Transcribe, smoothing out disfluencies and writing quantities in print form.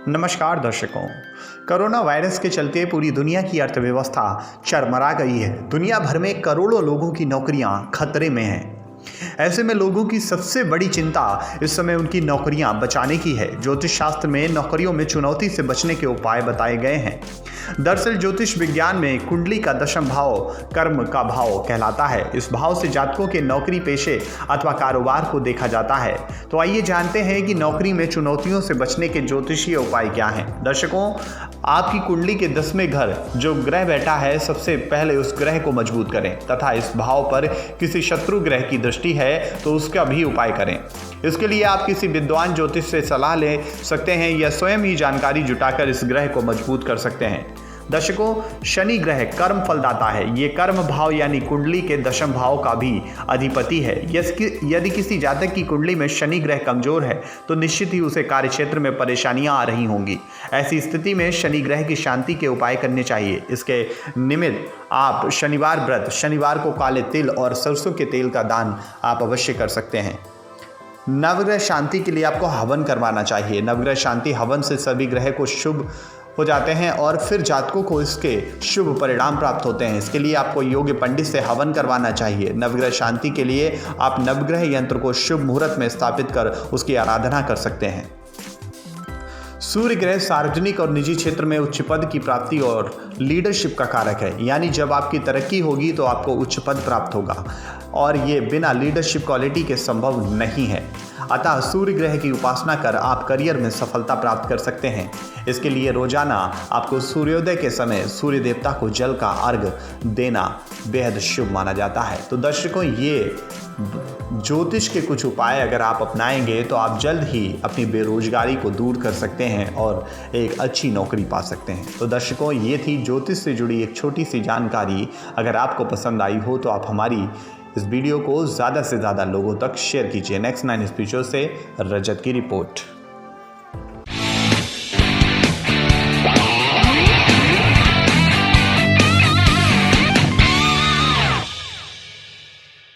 नमस्कार दर्शकों। Corona virus के चलते पूरी दुनिया की अर्थव्यवस्था चरमरा गई है। दुनिया भर में करोड़ों लोगों की नौकरियां खतरे में हैं। ऐसे में लोगों की सबसे बड़ी चिंता इस समय उनकी नौकरियां बचाने की है। ज्योतिष शास्त्र में नौकरियों में चुनौती से बचने के उपाय बताए गए हैं। दरअसल ज्योतिष विज्ञान में कुंडली का दशम भाव कर्म का भाव कहलाता है। इस भाव से जातकों के नौकरी, पेशे अथवा कारोबार को देखा जाता है। तो आइए जानते हैं कि नौकरी में चुनौतियों से बचने के ज्योतिषीय उपाय क्या हैं। दर्शकों, आपकी कुंडली के 10वें घर जो ग्रह बैठा है, सबसे पहले उस ग्रह को मजबूत करें तथा इस भाव पर किसी शत्रु ग्रह की दृष्टि है तो उसका भी उपाय करें। इसके लिए आप किसी विद्वान ज्योतिष से सलाह ले सकते हैं या स्वयं ही जानकारी जुटाकर इस ग्रह को मजबूत कर सकते हैं। दर्शकों, शनि ग्रह कर्म फलदाता है। ये कर्म भाव यानी कुंडली के दशम भाव का भी अधिपति है। यदि किसी जातक की कुंडली में शनि ग्रह कमजोर है तो निश्चित ही उसे कार्य क्षेत्र में परेशानियां आ रही होंगी। ऐसी स्थिति में शनि ग्रह की शांति के उपाय करने चाहिए। इसके निमित्त आप शनिवार व्रत, शनिवार को काले तिल और सरसों के तेल का दान आप अवश्य कर सकते हैं। नवग्रह शांति के लिए आपको हवन करवाना चाहिए। नवग्रह शांति हवन से सभी ग्रह को शुभ हो जाते हैं और फिर जातकों को इसके शुभ परिणाम प्राप्त होते हैं। इसके लिए आपको योग्य पंडित से हवन करवाना चाहिए। नवग्रह शांति के लिए आप नवग्रह यंत्र को शुभ मुहूर्त में स्थापित कर उसकी आराधना कर सकते हैं। सूर्य ग्रह सार्वजनिक और निजी क्षेत्र में उच्च पद की प्राप्ति और लीडरशिप का कारक है। यानी जब आपकी तरक्की होगी तो आपको उच्च पद प्राप्त होगा और ये बिना लीडरशिप क्वालिटी के संभव नहीं है। अतः सूर्य ग्रह की उपासना कर आप करियर में सफलता प्राप्त कर सकते हैं। इसके लिए रोजाना आपको सूर्योदय के समय सूर्य देवता को जल का अर्घ देना बेहद शुभ माना जाता है। तो दर्शकों, ये ज्योतिष के कुछ उपाय अगर आप अपनाएंगे तो आप जल्द ही अपनी बेरोजगारी को दूर कर सकते हैं और एक अच्छी नौकरी पा सकते हैं। तो दर्शकों, ये थी ज्योतिष से जुड़ी एक छोटी सी जानकारी। अगर आपको पसंद आई हो तो आप हमारी इस वीडियो को ज़्यादा से ज़्यादा लोगों तक शेयर कीजिए। नेक्स्ट 9 स्पीचों से रजत की रिपोर्ट।